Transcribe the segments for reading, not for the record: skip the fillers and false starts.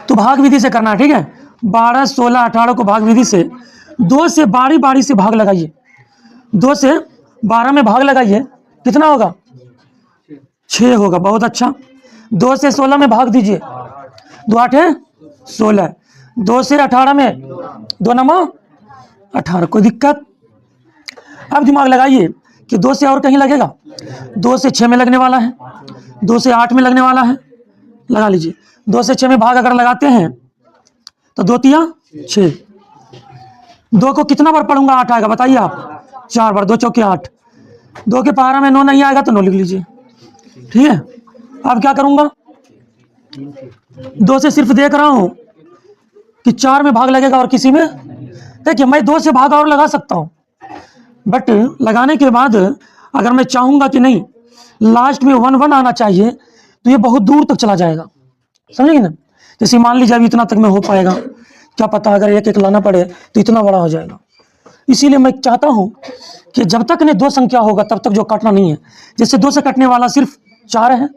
तो भाग विधि से करना है, ठीक है। 12, 16, 18 को भाग विधि से 2 से बारी बारी से भाग लगाइए। 2 से 12 में भाग लगाइए, कितना होगा? 6 होगा। बहुत अच्छा। 2 से 16 में भाग दीजिए, 2 8 16। 2 से 18 में 2 9 18। कोई दिक्कत? अब दिमाग लगाइए कि 2 से और कहीं लगेगा? 2 से 6 में लगने वाला है, 2 से 8 में लगने वाला है, लगा लीजिए। 2 से 6 में भाग अगर लगाते हैं तो 2 तिया 6। 2 को कितना बार पढ़ूंगा 8 आएगा बताइए आप? 4 बार। 2 चौके 8। 2 के पहाड़ा में 9 नहीं आएगा तो 9 लिख लीजिए, ठीक है। अब क्या करूंगा? 2 से सिर्फ देख रहा हूं कि 4 में भाग लगेगा और किसी में। देखिए मैं 2 से भाग और लगा सकता हूं, बट लगाने के बाद अगर मैं चाहूंगा कि नहीं लास्ट में 1 1 आना चाहिए तो ये बहुत दूर तक चला जाएगा, समझेंगे ना। जैसे मान लीजिए अभी इतना तक में हो पाएगा, क्या पता अगर एक एक लाना पड़े तो इतना बड़ा हो जाएगा। इसीलिए मैं चाहता हूं कि जब तक ने 2 संख्या होगा तब तक जो काटना नहीं है। जैसे 2 से कटने वाला सिर्फ 4 है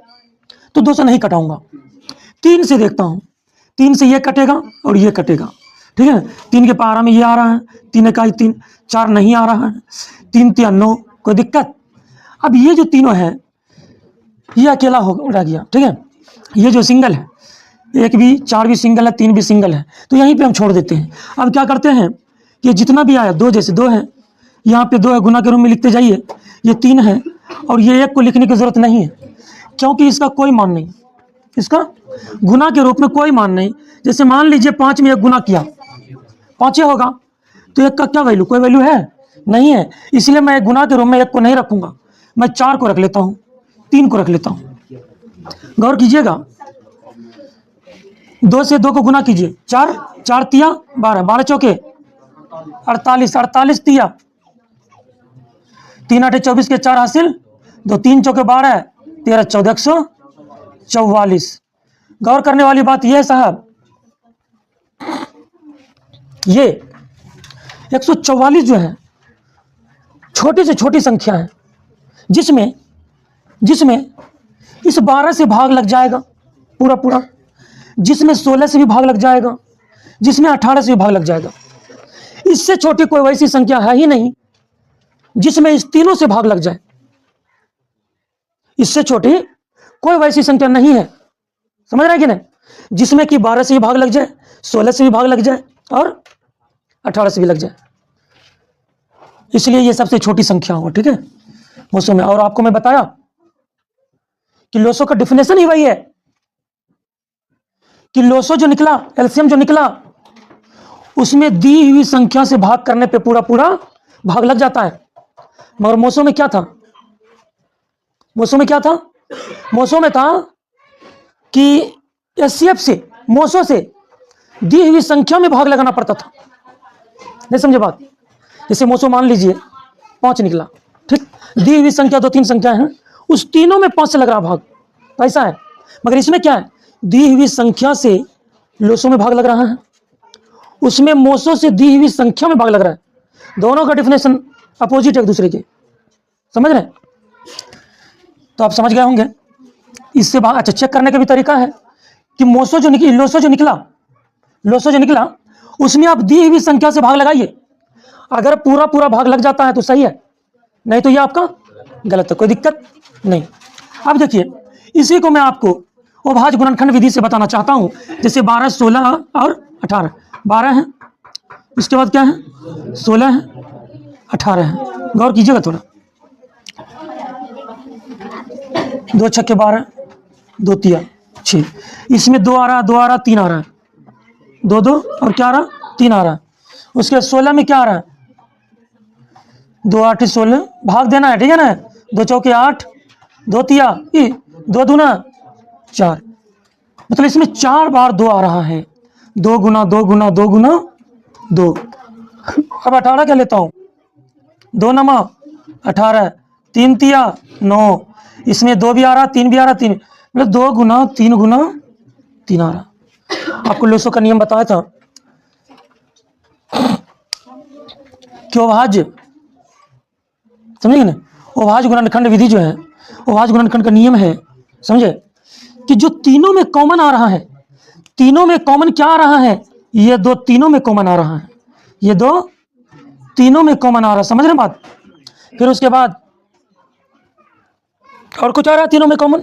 तो 2 से नहीं कटाऊंगा, 3 से देखता हूं। 3 से ये कटेगा और ये कटेगा, ठीक है। 3 के पहाड़ा में ये आ रहा है, 3 इकाई 3, 4 नहीं आ रहा है, 3 तिया 9। कोई दिक्कत? अब ये जो तीनों है ये अकेला हो रह गया, ठीक है। ये जो सिंगल है, 1 भी 4 भी सिंगल है, 3 भी सिंगल है, तो यहीं पे हम छोड़ देते हैं। अब क्या करते हैं कि जितना भी आया 2 जैसे 2 है, यहाँ पे 2 है, गुना के रूप में लिखते जाइए। ये 3 है और ये 1 को लिखने की जरूरत नहीं है क्योंकि इसका कोई मान नहीं, इसका गुना के रूप में कोई मान नहीं। जैसे मान लीजिए 5 में 1 गुना किया, 5 होगा, तो 1 का क्या वैल्यू? कोई वैल्यू है नहीं है। इसलिए मैं गुना के रूप में 1 को नहीं रखूंगा, मैं 4 को रख लेता हूँ, 3 को रख लेता हूँ। गौर कीजिएगा, 2 से 2 को गुना कीजिए, 4 4 तिया 12, 12 चौके 48, 48 तिया 3 8 24 के 4 हासिल 2, 3 चौके 12, 13 14 144। गौर करने वाली बात यह है साहब, ये 144 जो है छोटी से छोटी संख्या है जिसमें इस 12 से भाग लग जाएगा पूरा पूरा, जिसमें 16 से भी भाग लग जाएगा, जिसमें 18 से भी भाग लग जाएगा। इससे छोटी कोई वैसी संख्या है ही नहीं जिसमें इस तीनों से भाग लग जाए। इससे छोटी कोई वैसी संख्या नहीं है, समझ रहे हैं कि नहीं, जिसमें कि 12 से भी भाग लग जाए, 16 से भी भाग लग जाए और 18 से भी लग जाए। इसलिए ये सबसे छोटी संख्या होगा, ठीक है मुझसे में। और आपको मैं बताया कि लोसो का डिफिनेशन ही वही है कि लोसो जो निकला, एलसीएम जो निकला, उसमें दी हुई संख्या से भाग करने पे पूरा पूरा भाग लग जाता है। मगर मोसो में क्या था? मोसो में क्या था? मोसो में था कि एचसीएफ से, मोसो से दी हुई संख्या में भाग लगाना पड़ता था। नहीं समझे बात? जैसे मोसो मान लीजिए 5 निकला, ठीक, दी हुई संख्या 2-3 संख्या है, उस तीनों में 5 से लग रहा भाग, ऐसा है। मगर इसमें क्या है, दी हुई संख्या से लोसो में भाग लग रहा है, उसमें मोसो से दी हुई संख्या में भाग लग रहा है। दोनों का डिफिनेशन अपोजिट है एक दूसरे के, समझ रहे हैं? तो आप समझ गए होंगे इससे भाग। अच्छा, चेक करने का भी तरीका है कि लोसो जो निकला उसमें आप दी हुई संख्या से भाग लगाइए। अगर पूरा पूरा भाग लग जाता है तो सही है, नहीं तो ये आपका गलत है, कोई दिक्कत नहीं। अब देखिए, इसी को मैं आपको अभाज्य गुणनखंड विधि से बताना चाहता हूं। जैसे 12, 16 और 18, 12 है, इसके बाद क्या है, 16 है, 18 है। गौर कीजिएगा थोड़ा, 2 छक्के 12, 2 तिया 6, इसमें 2 आ रहा, 2 आ रहा, 3 आ रहा है, 2 2 और क्या आ रहा, 3 आ रहा है। उसके 16 में क्या आ रहा है, 2 8 16, भाग देना है, ठीक है ना। 2 चौके 8, 2 तिया 2 दूना 4, मतलब इसमें 4 बार 2 आ रहा है, 2 गुना 2 गुना 2 गुना 2। अब 18 क्या लेता हूं, 2 नमा 18, 3 तिया 9, इसमें 2 भी आ रहा, 3 भी आ रहा, 3 मतलब 2 गुना 3 गुना 3 आ रहा। आपको लोसो का नियम बताया था कि अभाज्य, समझे ना, अभाज्य गुणनखंड विधि जो है, अभाज्य गुणनखंड का नियम है, समझे, कि जो तीनों में कॉमन आ रहा है, तीनों में कॉमन क्या आ रहा है, ये दो तीनों में कॉमन आ रहा है, ये दो तीनों में कॉमन आ रहा है, समझ रहे बात। फिर उसके बाद और कुछ आ रहा है तीनों में कॉमन,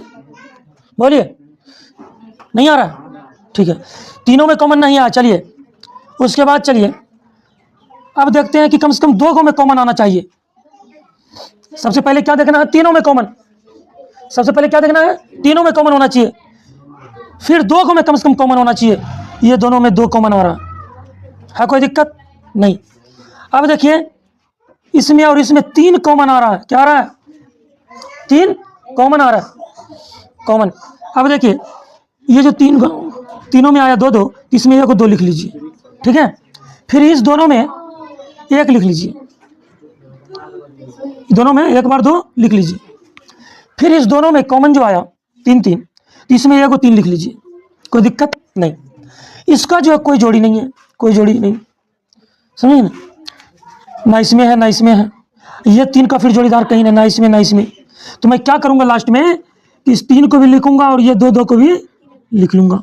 बोलिए, नहीं आ रहा, ठीक है, तीनों में कॉमन नहीं आया। चलिए उसके बाद चलिए अब देखते हैं कि कम से कम दो को में कॉमन आना चाहिए। सबसे पहले क्या देखना है, तीनों में कॉमन, सबसे पहले क्या देखना है, तीनों में कॉमन होना चाहिए, फिर दो को में कम से कम कॉमन होना चाहिए। ये दोनों में दो कॉमन आ रहा है कोई दिक्कत नहीं। अब देखिए इसमें और इसमें तीन कॉमन आ रहा है, क्या आ रहा है, तीन कॉमन आ रहा है, कॉमन। अब देखिए ये जो तीनों में आया दो दो, इसमें एक को दो लिख लीजिए, ठीक है। फिर इस दोनों में एक लिख लीजिए, दोनों में एक बार दो लिख लीजिए। फिर इस दोनों में कॉमन जो आया तीन तीन, इसमें एक को तीन लिख लीजिए, कोई दिक्कत नहीं। इसका जो है कोई जोड़ी नहीं है, कोई जोड़ी नहीं, समझिए ना, ना इसमें है ना इसमें है, ये तीन का फिर जोड़ीदार कहीं ना इसमें ना इसमें। तो मैं क्या करूंगा लास्ट में, इस तीन को भी लिखूंगा और ये दो दो को भी लिख लूंगा।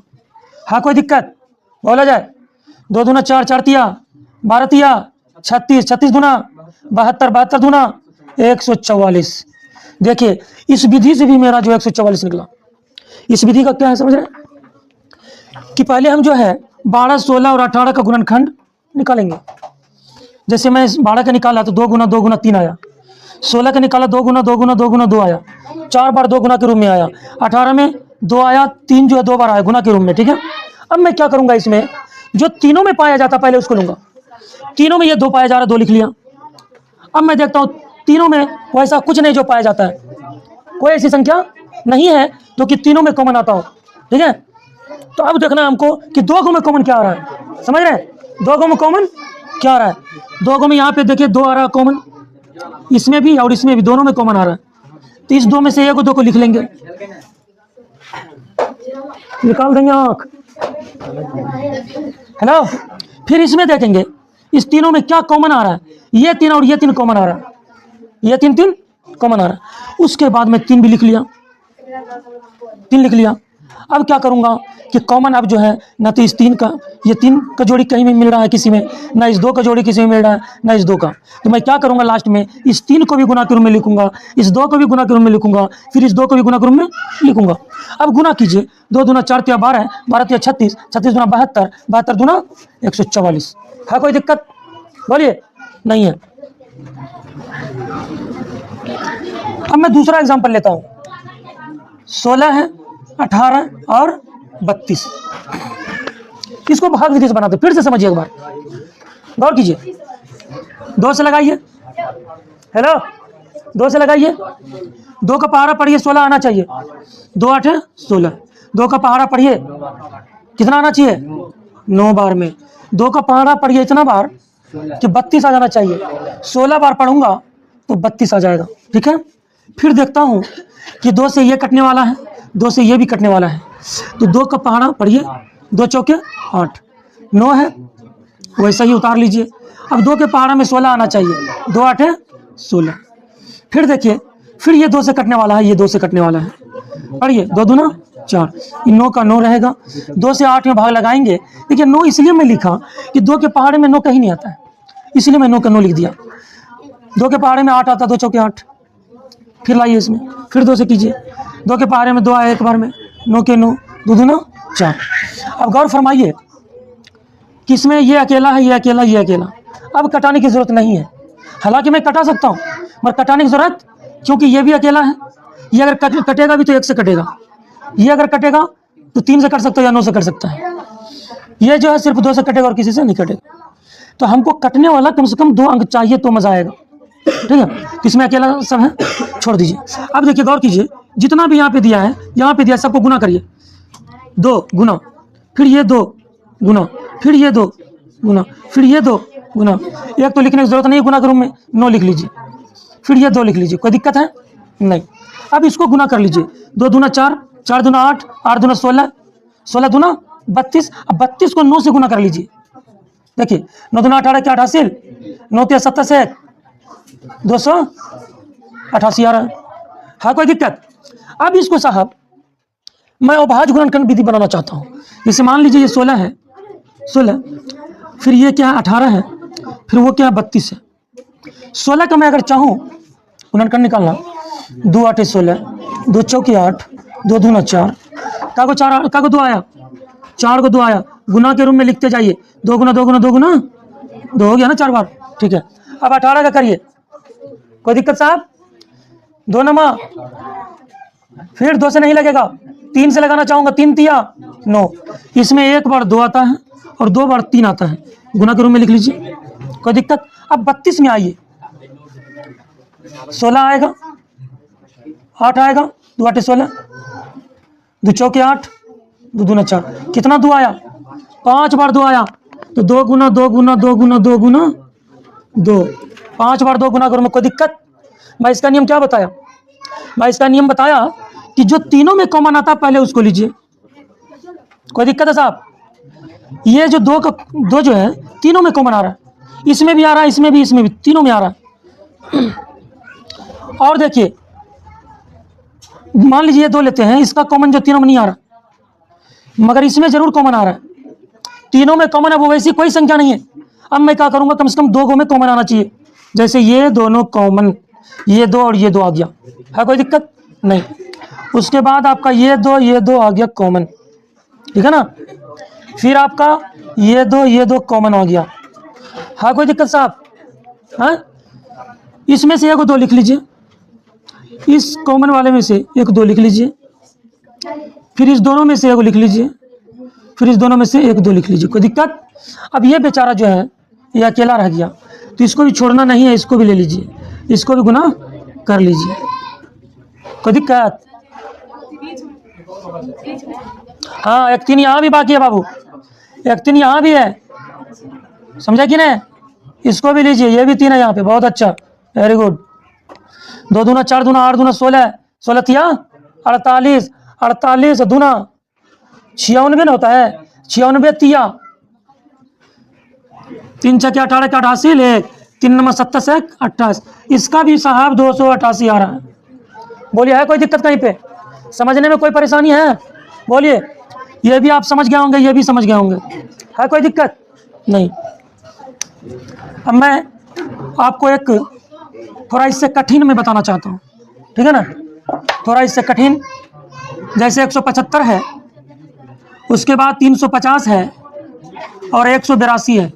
हाँ कोई दिक्कत, बोला जाए, दो दूना चार, चार तिया 12 तिया 36, 36 दूना 72, 72 दूना 144। देखिए इस विधि से भी मेरा जो 144 निकला। इस विधि का क्या है समझ रहे हैं कि पहले हम जो है 12, 16 और 18 का गुणनखंड निकालेंगे। जैसे मैं 12 का निकाला तो 2 गुना 3 आया, 16 का निकाला 2 गुना 2 आया, 4 बार 2 गुना के रूप में आया, 18 में 2 आया, 3 जो है 2 बार आया गुना के रूप में, ठीक है। अब मैं क्या करूंगा, इसमें जो तीनों में पाया जाता पहले उसको लूंगा, तीनों में ये 2 पाया जा रहा, 2 लिख लिया। अब मैं देखता हूँ तीनों में वैसा कुछ नहीं जो पाया जाता है, कोई ऐसी संख्या नहीं है जो कि तीनों में कॉमन आता हो, ठीक है। तो अब देखना है हमको कि 2 को में कॉमन क्या आ रहा है, समझ रहे हैं, 2 को में कॉमन क्या आ रहा है। 2 को में यहाँ पे देखिए 2 आ रहा है कॉमन, इसमें भी और इसमें भी, दोनों में कॉमन आ रहा है। तो इस 2 में से 1 और 2 को लिख लेंगे, निकाल देंगे आंख, हेलो। फिर इसमें देखेंगे इस तीनों में क्या कॉमन आ रहा है, ये 3 और ये 3 कॉमन आ रहा है, ये 3 कॉमन आ रहा है। उसके बाद में 3 भी लिख लिया, 3 लिख लिया। अब क्या करूंगा कि कॉमन अब जो है ना तो इस 3 का, ये 3 का जोड़ी कहीं में मिल रहा है किसी में, ना इस 2 का जोड़ी किसी में मिल रहा है, ना इस 2 का। तो मैं क्या करूंगा लास्ट में इस 3 को भी गुना के रूप में लिखूंगा, इस 2 को भी गुना के रूप में लिखूंगा, फिर इस 2 को भी गुना के रूप में लिखूंगा। अब गुना कीजिए, 2 दूना 4 तिया 12, 12 तिया 36, 36 दूना 72, 72 दूना 144। है कोई दिक्कत, बोलिए, नहीं है। अब मैं दूसरा एग्जाम्पल लेता हूँ, 16 है, 18 और 32, इसको भाग विधि से बनाते, फिर से समझिए एक बार, गौर कीजिए। 2 से लगाइए, हेलो, 2 से लगाइए, 2 का पहाड़ा पढ़िए 16 आना चाहिए, 2 8 16, 2 का पहाड़ा पढ़िए कितना आना चाहिए, 9 बार में। 2 का पहाड़ा पढ़िए इतना बार कि 32 आ जाना चाहिए, 16 बार पढ़ूंगा तो 32 आ जाएगा, ठीक है। फिर देखता हूँ कि 2 से ये कटने वाला है, 2 से ये भी कटने वाला है, तो 2 का पहाड़ा पढ़िए, 2 चौके 8, 9 है, वैसा ही उतार लीजिए। अब 2 के पहाड़ा में 16 आना चाहिए, 2 8 16। फिर देखिए, फिर ये 2 से कटने वाला है, ये 2 से कटने वाला है, पढ़िए 2 दूना 4, 9 का 9 रहेगा, 2 से 8 में भाग लगाएंगे। देखिए 9 इसलिए मैं लिखा कि 2 के पहाड़े में 9 कहीं नहीं आता है, इसलिए मैं 9 का 9 लिख दिया। 2 के पहाड़े में 8 आता, 2 चौके 8। फिर लाइए इसमें, फिर 2 से कीजिए, 2 के पहाड़े में 2 आया एक बार में, 9 के 9, 2 दूना 4। अब गौर फरमाइए कि इसमें ये अकेला है, ये अकेला, ये अकेला, अब कटाने की जरूरत नहीं है। हालांकि मैं कटा सकता हूँ मगर कटाने की जरूरत, क्योंकि ये भी अकेला है, ये अगर कटेगा भी तो 1 से कटेगा, ये अगर कटेगा तो 3 से कट सकता है या 9 से कट सकता है, ये जो है सिर्फ 2 से कटेगा और किसी से नहीं कटेगा। तो हमको कटने वाला कम से कम 2 अंक चाहिए तो मजा आएगा, ठीक है। तो इसमें अकेला सब है, छोड़ दीजिए। अब देखिए गौर कीजिए, जितना भी यहाँ पे दिया है, यहाँ पे दिया, सबको गुना करिए, 2 गुना, फिर ये 2 गुना, फिर ये 2 गुना, फिर ये 2 गुना, एक तो लिखने की जरूरत नहीं है गुना के रूप में, 9 लिख लीजिए, फिर ये 2 लिख लीजिए, कोई दिक्कत है नहीं। अब इसको गुना कर लीजिए, 2 दूना 4, 4 दूना 8, 8 दूना 16, 16 दूना 32। अब 32 को 9 से गुना कर लीजिए, देखिए 9 दूना 18 क्या 88, 9 तिया 27, 288 आ रहा है। हाँ कोई दिक्कत। अब इसको साहब मैं अभाज्य गुणनखंड विधि बनाना चाहता हूँ। जैसे मान लीजिए ये 16 है, 16, फिर ये क्या है 18 है, फिर वो क्या है 32 है। 16 का मैं अगर चाहूँ गुणनखंड निकालना, 2 8 16, 2 चौके 8, 2 दूना 4, का को 2 आया, 4 को 2 आया, गुना के रूप में लिखते जाइए, 2 गुना 2 गुना 2 गुना 2 हो गया ना 4 बार, ठीक है। अब 18 का करिए, कोई दिक्कत साहब? 2 नमा, फिर 2 से नहीं लगेगा, 3 से लगाना चाहूंगा, 3 तिया 9, इसमें 1 बार 2 आता है और 2 बार 3 आता है, गुना के रूप में लिख लीजिए, कोई दिक्कत? अब 32 में आइए, 16 आएगा, 8 आएगा, 2 8 16, 2 चौके 8, 2 दूना 4, कितना 2 आया? 5 बार 2 आया, तो 2 गुना 2 गुना 2 गुना 2 गुना 2, 5 बार 2 गुना करो में, कोई दिक्कत? मैं इसका नियम क्या बताया? मैं इसका नियम बताया कि जो तीनों में कॉमन आता है पहले उसको लीजिए, कोई दिक्कत है साहब? ये जो 2 जो है तीनों में कॉमन आ रहा है, इसमें भी आ रहा है, इसमें भी, तीनों में आ रहा है। और देखिए, मान लीजिए 2 लेते हैं, इसका कॉमन जो तीनों में नहीं आ रहा, मगर इसमें जरूर कॉमन आ रहा है, तीनों में कॉमन है, वो वैसी कोई संख्या नहीं है। अब मैं क्या करूंगा, कम से कम 2 में कॉमन आना चाहिए, जैसे ये दोनों कॉमन, ये 2 और ये 2 आ गया है, कोई दिक्कत नहीं। उसके बाद आपका ये 2 आ गया कॉमन, ठीक है ना। फिर आपका ये 2 कॉमन आ गया, हाँ कोई दिक्कत साहब? हाँ, इसमें से 1 2 लिख लीजिए, इस कॉमन वाले में से 1 2 लिख लीजिए, फिर इस दोनों में से 1 लिख लीजिए, फिर इस दोनों में से 1 2 लिख लीजिए, कोई दिक्कत? अब ये बेचारा जो है ये अकेला रह गया, तो इसको भी छोड़ना नहीं है, इसको भी ले लीजिए, इसको भी गुना कर लीजिए, कोई दिक्कत? हाँ, 1 3 यहाँ भी बाकी है बाबू, 1 3 यहाँ भी है, समझा कि नहीं? इसको भी लीजिए, ये भी 3 है यहाँ पे, बहुत अच्छा, वेरी गुड। 2 दूना 4 दूना 8 दूना 16, 16 तिया 48, 48 दूना 96 ना होता है, 96 तिया 3 6 18 का 88, ले 3 नंबर 27 1 28, इसका भी साहब 288 आ रहा है। बोलिए, है कोई दिक्कत कहीं पे? समझने में कोई परेशानी है? बोलिए, ये भी आप समझ गए होंगे, ये भी समझ गए होंगे, है कोई दिक्कत नहीं? अब मैं आपको एक थोड़ा इससे कठिन में बताना चाहता हूँ, ठीक है ना, थोड़ा इससे कठिन। जैसे 175 है, उसके बाद 350 है और 182 है।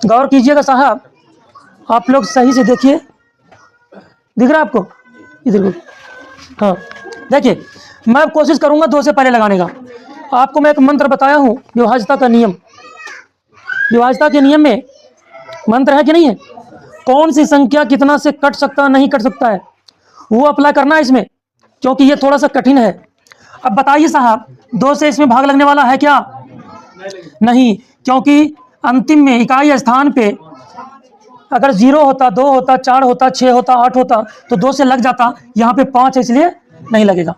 गौर कीजिएगा साहब, आप लोग सही से देखिए, दिख रहा है आपको? इधर को, हाँ देखिए, मैं कोशिश करूंगा 2 से पहले लगाने का। आपको मैं एक मंत्र बताया हूँ, विभाज्यता का नियम। विभाज्यता के नियम में मंत्र है कि नहीं है? कौन सी संख्या कितना से कट सकता है, नहीं कट सकता है, वो अप्लाई करना है इसमें, क्योंकि ये थोड़ा सा कठिन है। अब बताइए साहब, 2 से इसमें भाग लगने वाला है क्या? नहीं, क्योंकि अंतिम में इकाई स्थान पे अगर 0 होता, 2 होता, 4 होता, 6 होता, 8 होता तो 2 से लग जाता। यहाँ पे 5 है इसलिए नहीं लगेगा।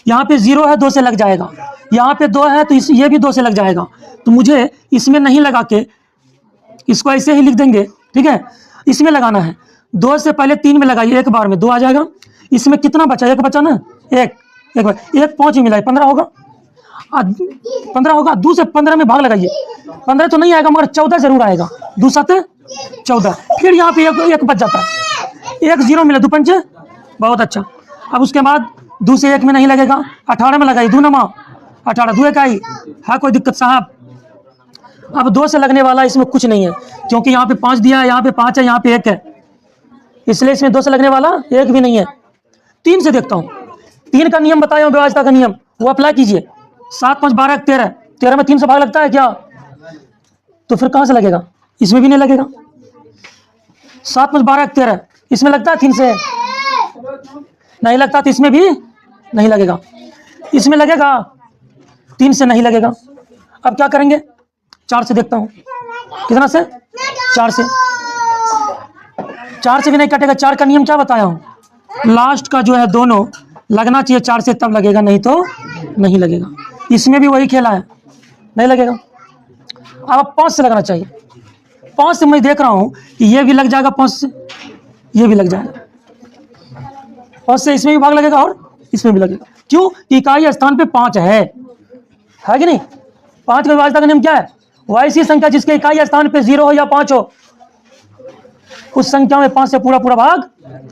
यहाँ पे 0 है, 2 से लग जाएगा। यहाँ पे 2 है तो ये भी 2 से लग जाएगा। तो मुझे इसमें नहीं लगा के इसको ऐसे ही लिख देंगे, ठीक है। इसमें लगाना है, 2 से पहले 3 में लगाइए, एक बार में 2 आ जाएगा। इसमें कितना बचा? 1 बचा ना, 1 5 ही मिला है, 15 होगा, 15 होगा। 2 से 15 में भाग लगाइए, 15 तो नहीं आएगा मगर 14 जरूर आएगा। 2 7 14, फिर यहाँ पे एक बच जाता है, 1 0 मिला, 2 5, बहुत अच्छा। अब उसके बाद 2 से 1 में नहीं लगेगा, 18 में लगाइए, 2 नमा 18, 2 इकाई है, कोई दिक्कत साहब? अब 2 से लगने वाला इसमें कुछ नहीं है, क्योंकि यहाँ पे 5 दिया है, यहाँ पे 5 है, यहाँ पे 1 है, इसलिए इसमें 2 से लगने वाला 1 भी नहीं है। 3 से देखता हूँ, 3 का नियम बताया हूँ, विभाज्यता का नियम, वो अप्लाई कीजिए। 7 5 12 13, 13 में 3 से भाग लगता है क्या? तो फिर कहाँ से लगेगा? इसमें भी नहीं लगेगा। 7 5 12 13, इसमें लगता है 3 से नहीं लगता, तो इसमें भी नहीं लगेगा। इसमें लगेगा, 3 से नहीं लगेगा। अब क्या करेंगे? 4 से देखता हूँ, कितना से? 4 से, 4 से भी नहीं कटेगा। 4 का नियम क्या बताया हूँ? लास्ट का जो है दोनों लगना चाहिए 4 से, तब लगेगा, नहीं तो नहीं लगेगा। इसमें भी वही खेला है, नहीं लगेगा। अब 5 से लगना चाहिए। 5 से मैं देख रहा हूँ कि ये भी लग जाएगा, 5 से ये भी लग जाएगा, 5 से इसमें भी भाग लगेगा और इसमें भी लगेगा। क्यों? इकाई स्थान पे 5 है कि नहीं? 5 का विभाज्यता का नियम क्या है? वह ऐसी संख्या जिसके इकाई स्थान पे 0 हो या 5 हो, उस संख्या में 5 से पूरा पूरा भाग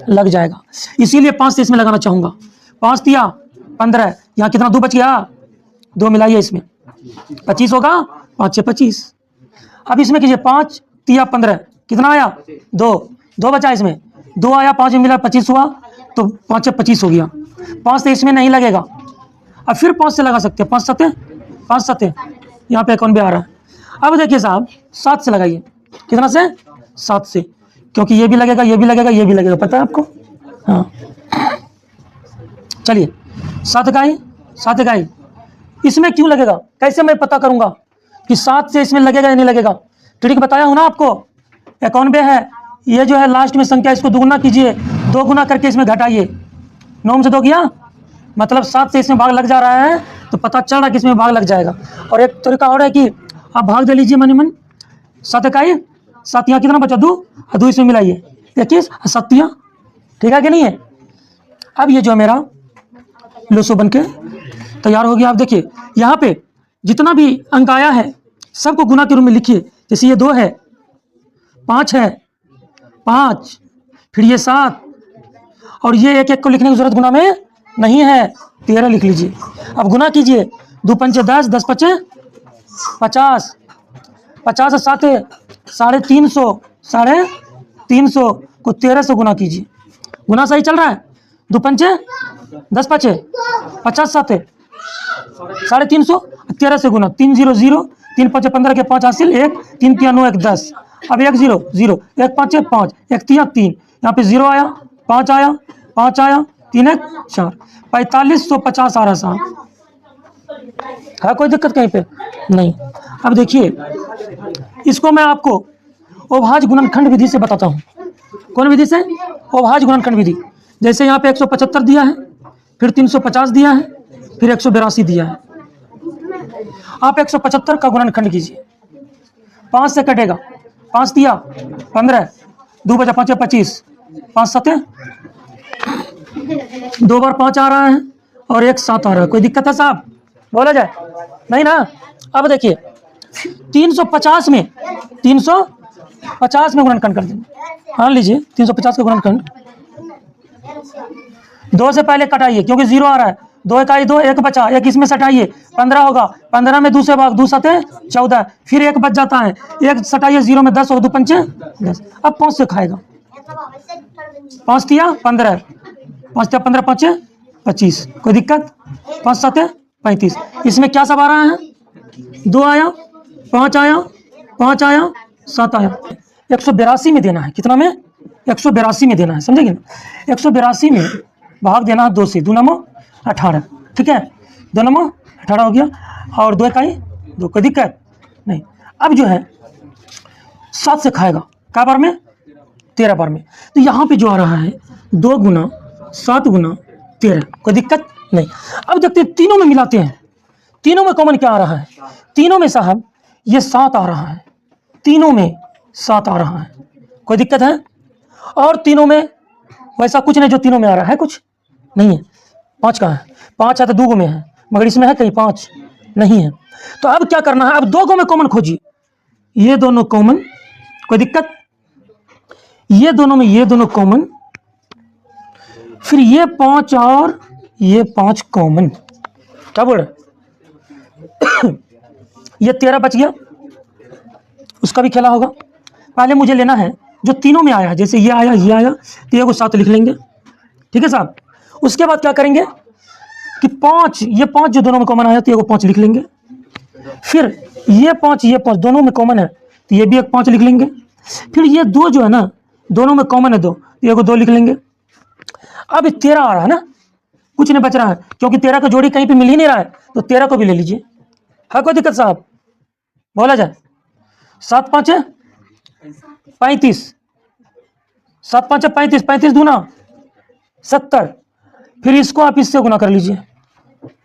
लग जाएगा। इसीलिए 5 से इसमें लगाना चाहूंगा। 5 दिया 15, यहाँ कितना 2 बच गया, 2 मिलाइए इसमें 25 होगा, 5 से 25। अब इसमें कीजिए 5 दिया 15, कितना आया 2 बचा, इसमें 2 आया, 5 में मिला 25 हुआ, तो 5 से 25 हो गया। 5 से इसमें नहीं लगेगा, अब फिर 5 से लगा सकते हैं, 5 सत्ते यहाँ पे कौन भी आ रहा है। अब देखिए साहब 7 से लगाइए, कितना से 7 से, क्योंकि ये भी लगेगा, ये भी लगेगा, ये भी लगेगा, पता है आपको। हाँ चलिए 7 इकाई इसमें क्यों लगेगा, कैसे मैं पता करूंगा कि 7 से इसमें लगेगा या नहीं लगेगा? ट्रिक बताया हूं ना आपको, 91 है, ये जो है लास्ट में संख्या, इसको दुगुना कीजिए, 2 गुना करके इसमें घटाइए, 9 से 2 किया, मतलब 7 से इसमें भाग लग जा रहा है, तो पता चल रहा है कि इसमें भाग लग जाएगा। और एक तरीका और है कि आप भाग दे लीजिए मन 7 इकाई, 7 यहाँ कितना बचा 2, 2 इसमें मिलाइए 21, 7 ठीक है कि नहीं है? अब ये जो मेरा लोसो बन के तैयार हो गया। आप देखिए यहाँ पे जितना भी अंक आया है सबको गुना के रूप में लिखिए। जैसे ये 2 है, 5 है, 5, फिर ये 7, और ये एक एक को लिखने की जरूरत गुना में नहीं है, 13 लिख लीजिए। अब गुना कीजिए, 2 पंचे 10, 10 पचे 50, 50 से 7 350 को 13 से गुना कीजिए। गुना सही चल रहा है, 2 पंचे 10 पचे 50, 7 350, 13 से गुना, 3 0 0, 3 5 15 के 5 हासिल 1, 3 3 9 1 10। अब 1 0 0, 1 5 5, 1 3 3, यहाँ पे 0 आया, 5 आया, 5 आया, 3 1 4, 4550 आ रहा साहब। है कोई दिक्कत कहीं पे? नहीं। अब देखिए इसको मैं आपको अभाज्य गुणनखंड विधि से बताता हूँ। कौन विधि से? अभाज्य गुणनखंड विधि। जैसे यहाँ पे 175 दिया है, फिर 350 दिया है, फिर 182 दिया है। आप 175 का गुणनखंड कीजिए, 5 से कटेगा, 5 दिया 15, 2 बचा 5 25, 5 7, 2 बार 5 आ रहा है और 1 7 आ रहा है। कोई दिक्कत है साहब? बोला जाए नहीं ना? अब देखिए 350 में गुणनखंड कर देंगे। हाँ लीजिए 350 का गुणनखंड, 2 से पहले कटाइए क्योंकि 0 आ रहा है, 2 इकाई 2, 1 बचा, 1 इसमें सटाइए, 15 होगा, 15 में 2 से भाग, 2 7 14, फिर 1 बच जाता है, 1 सटाइए, 0 में 10 होगा, 2 पंचे 10। अब 5 से खाएगा, 5 दिया 15, 5 दिया 15 5 25, कोई दिक्कत? 5 7 35, इसमें क्या सब आ रहा है? 2 आया, 5 आया, 5 आया, 7 आया। 182 में देना है, कितना में? 182 में देना है, समझेंगे ना? 182 में भाग देना है 2 से, 2 नमो 18, ठीक है, 2 नमो 18 हो गया, और 2 इकाई 2, कोई दिक्कत नहीं। अब जो है 7 से खाएगा, क्या बार में? 13 बार में। तो यहाँ पे जो आ रहा है 2 गुना 7 गुना 13, कोई दिक्कत नहीं। अब देखते हैं तीनों में मिलाते हैं, तीनों में कॉमन क्या आ रहा है? तीनों में साहब ये 7 आ रहा है, तीनों में 7 आ रहा है, कोई दिक्कत है? और तीनों में वैसा कुछ नहीं जो तीनों में आ रहा है, कुछ नहीं है। 5 कहाँ है? 5 है तो 2 में है, मगर इसमें है कहीं 5 नहीं है। तो अब क्या करना है? अब 2 को में कॉमन खोजिए, ये दोनों कॉमन, कोई दिक्कत? ये दोनों में ये दोनों कॉमन, फिर ये 5 और ये 5 कॉमन, क्या बोल रहे? ये 13 बच गया, उसका भी खेला होगा। पहले मुझे लेना है जो तीनों में आया है, जैसे ये आया ये आया, तो ये को 7 लिख लेंगे, ठीक है साहब। उसके बाद क्या करेंगे कि 5, ये 5 जो दोनों में कॉमन आया तो ये को 5 लिख लेंगे, फिर ये 5 दोनों में कॉमन है तो ये भी एक 5 लिख लेंगे, फिर ये 2 जो है ना दोनों में कॉमन है 2, तो ये को 2 लिख लेंगे। अब 13 आ रहा है ना, कुछ नहीं बच रहा है क्योंकि 13 का जोड़ी कहीं पे मिल ही नहीं रहा है, तो 13 को भी ले लीजिए। है कोई दिक्कत साहब? बोला जाए 7 5 35, 7 5 35, 35 दूना 70, फिर इसको आप इससे गुना कर लीजिए,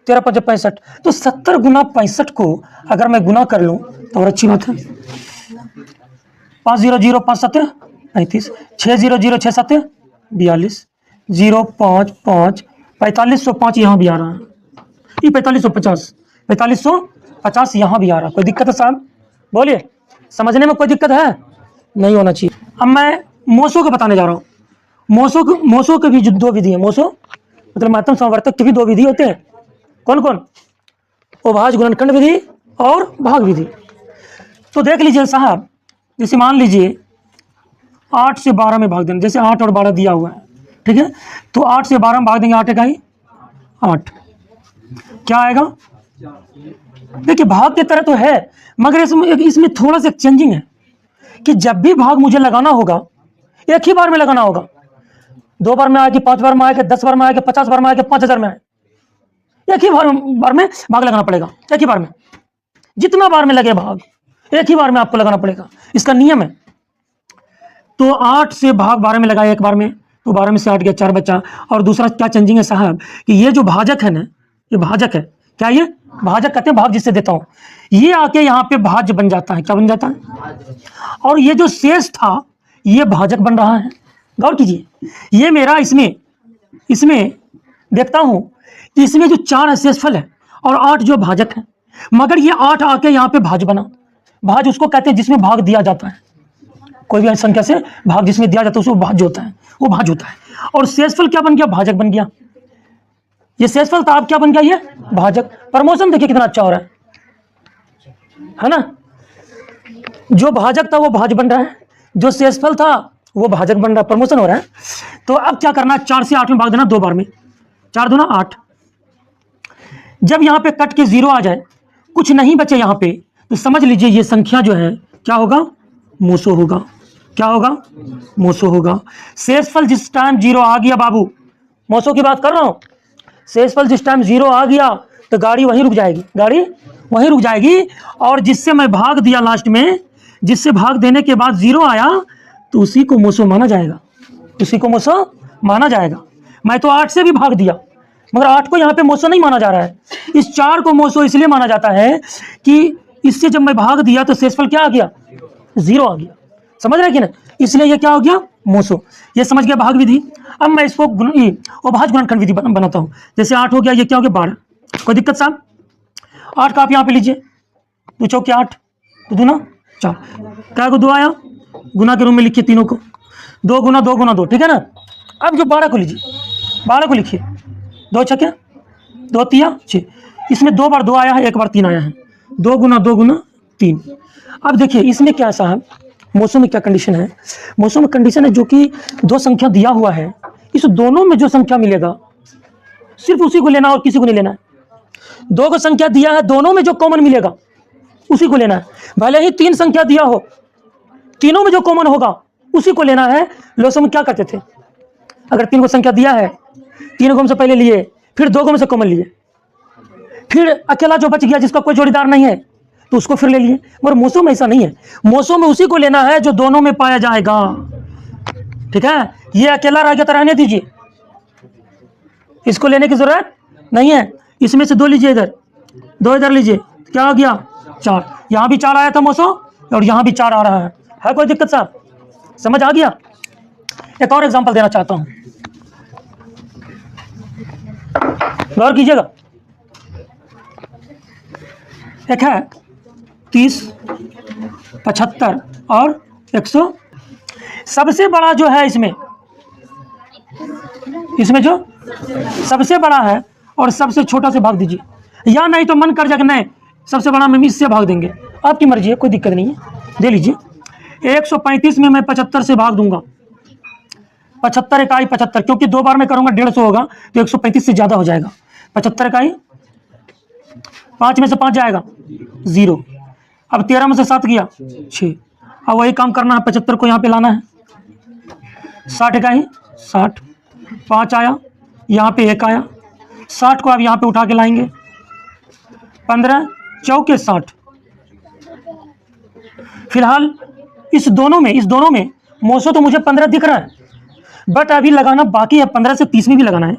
13 5 65, तो 70 गुना 65 को अगर मैं गुना कर लूँ तो और अच्छी बात है। 5 0 0 5 7 35, 6 0 0 6 7 42, 0 5 5 4505 यहाँ भी आ रहा है, ये 4550 यहाँ भी आ रहा है। कोई दिक्कत है साहब? बोलिए, समझने में कोई दिक्कत है? नहीं होना चाहिए। अब मैं मोसो को बताने जा रहा हूँ। मोसो के भी जो दो विधि है, मोसो मतलब महत्तम समवर्तक के भी दो विधि होते हैं। कौन कौन? अभाज्य गुणनखंड विधि और भाग विधि। तो देख लीजिए साहब, जैसे मान लीजिए 8 से 12 में भाग देना, जैसे 8 और 12 दिया हुआ है, ठीक है, तो 8 से 12 में भाग देंगे, 8 इकाई 8, क्या आएगा? देखिए भाग की तरह तो है, मगर इसमें थोड़ा सा चेंजिंग है कि जब भी भाग मुझे लगाना होगा एक ही बार में लगाना होगा। 2 बार में आए कि 5 बार में आए कि 10 बार में आए कि 50 बार में आए कि 5000 में आए, एक ही बार में भाग लगाना पड़ेगा। एक ही बार में, जितना बार में लगे भाग एक ही बार में आपको लगाना पड़ेगा, इसका नियम है। तो 8 से भाग 12 में लगाया एक बार में, तो 12 में से 8 गया, 4 बचा। और दूसरा क्या चेंजिंग है साहब कि ये जो भाजक है ना, ये भाजक है, क्या ये भाजक कहते हैं, भाग जिससे देता हूं, ये आके यहाँ पे भाज्य बन जाता है। क्या बन जाता है? और ये जो शेष था ये भाजक बन रहा है। गौर कीजिए, ये मेरा इसमें देखता हूं कि इसमें जो 4 शेषफल है और 8 जो भाजक है, मगर ये 8 आके यहाँ पे भाज बना। भाज उसको कहते हैं जिसमें भाग दिया जाता है, कोई भी संख्या से भाग जिसमें दिया जाता है उसको भाज्य होता है, वो भाज होता है। और शेषफल क्या बन गया? भाजक बन गया। ये शेषफल था, अब क्या बन गया? ये भाजक। प्रमोशन देखिए कितना अच्छा हो रहा है ना? जो भाजक था वो भाज बन रहा है, जो शेषफल था वो भाजक बन रहा है, प्रमोशन हो रहा है। तो अब क्या करना है? 4 से 8 में भाग देना 2 बार में, 4 दूना 8। जब यहाँ पे कट के 0 आ जाए, कुछ नहीं बचे यहाँ पे, तो समझ लीजिए ये संख्या जो है क्या होगा? मोसो होगा। क्या होगा? मोसो होगा। शेषफल जिस टाइम 0 आ गया बाबू, मोसो की बात कर रहा हूं, शेषफल जिस टाइम 0 आ गया तो गाड़ी वहीं रुक जाएगी, गाड़ी वहीं रुक जाएगी। और जिससे मैं भाग दिया लास्ट में, जिससे भाग देने के बाद 0 आया, तो उसी को मोसो माना जाएगा, उसी को मोसो माना जाएगा। मैं तो 8 से भी भाग दिया, मगर 8 को यहाँ पे मोसो नहीं माना जा रहा है। इस 4 को मोसो इसलिए माना जाता है कि इससे जब मैं भाग दिया तो शेषफल क्या आ गया? 0 आ गया। समझ रहे कि ना? इसलिए ये क्या हो गया? मोसो। ये समझ गया भाग विधि। अब मैं इसको अभाज्य गुणनखंड विधि बनाता हूँ। जैसे 8 हो गया, ये क्या हो गया? 12। कोई दिक्कत साहब? 8 का आप यहाँ पे लीजिए, 2 चौके 8, 2 दूना 4, क्या को 2 आया, गुना के रूप में लिखिए तीनों को, 2 गुना 2 गुना 2, ठीक है ना? अब जो 12 को लीजिए, 12 को लिखिए, 2 छक्के 2 तिया 6, इसमें 2 बार 2 आया है, 1 बार 3 आया है, 2 गुना 2 गुना 3। अब देखिए इसमें क्या साहब, मोसो में क्या कंडीशन है? मोसो में कंडीशन है जो कि 2 संख्या दिया हुआ है, इस दोनों में जो संख्या मिलेगा सिर्फ उसी को लेना और किसी को नहीं लेना है। 2 को संख्या दिया है, दोनों में जो कॉमन मिलेगा उसी को लेना है। भले ही 3 संख्या दिया हो, तीनों में जो कॉमन होगा उसी को लेना है। लोगों में क्या करते थे? अगर 3 को संख्या दिया है, 3 को हम से पहले लिए, फिर 2 को हम से कॉमन लिए, फिर अकेला जो बच गया जिसका कोई जोड़ीदार नहीं है तो उसको फिर ले लिए। मगर मोसो में ऐसा नहीं है, मोसो में उसी को लेना है जो दोनों में पाया जाएगा। ठीक है, ये अकेला रह गया तो रहने दीजिए, इसको लेने की जरूरत नहीं है। इसमें से 2 लीजिए, इधर 2 इधर लीजिए, क्या हो गया? 4। यहाँ भी 4 आया था मोसो और यहाँ भी 4 आ रहा है कोई दिक्कत साहब? समझ आ गया? एक और एग्जांपल देना चाहता हूं, गौर कीजिएगा। एक है 30, 75 और 100। सबसे बड़ा जो है इसमें जो सबसे बड़ा है और सबसे छोटा से भाग दीजिए, या नहीं तो मन कर जाए नहीं सबसे बड़ा में इससे भाग देंगे, आपकी मर्जी है, कोई दिक्कत नहीं है, दे लीजिए। 135 में मैं 75 से भाग दूंगा, 75 इकाई 75, क्योंकि 2 बार में करूंगा 150 होगा तो 135 से ज्यादा हो जाएगा। 75 इकाई, 5 में से 5 जाएगा 0, अब 13 में से 7 गया 6। अब वही काम करना है, 75 को यहाँ पे लाना है, 60 इकाई 60, 5 आया, यहाँ पे 1 आया, 60 को आप यहाँ पे उठा के लाएंगे, 15 चौके 60। फिलहाल इस दोनों में मोसो तो मुझे 15 दिख रहा है, बट अभी लगाना बाकी है, 15 से 30 में भी लगाना है।